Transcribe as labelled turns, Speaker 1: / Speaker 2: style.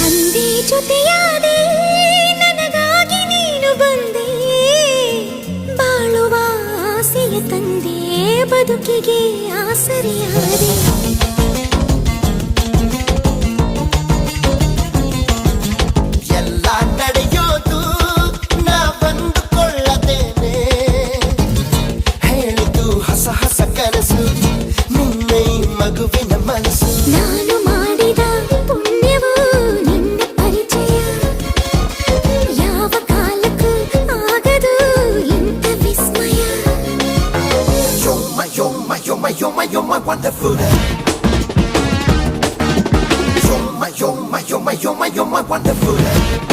Speaker 1: ಅಂದೇ ಜೊತೆಯಾದೆ ನನಗಾಗಿ ನೀನು ಬಂದೆ ಬಾಳುವ ಆಸೆಯ ತಂದೆ ಬದುಕಿಗೆ ಆಸರೆಯಾದೆ
Speaker 2: ಎಲ್ಲ ನಡೆಯೋದು ನಾ ಬಂದುಕೊಳ್ಳದೇನೆ ಹೇಳಿದ್ದು ಹೊಸ ಹೊಸ ಕನಸು ನಿನ್ನೆ ಮಗುವಿನ ಮನಸ್ಸು
Speaker 1: ನಾನು ಮಾಡಿದ ಪುಣ್ಯವು ನಿನ್ನ ಪರಿಚಯ ಯಾವ ಕಾಲಕ್ಕೂ ಆಗದು ಇಂಥ ವಿಸ್ಮಯ
Speaker 2: You're my wonderful You're my wonderful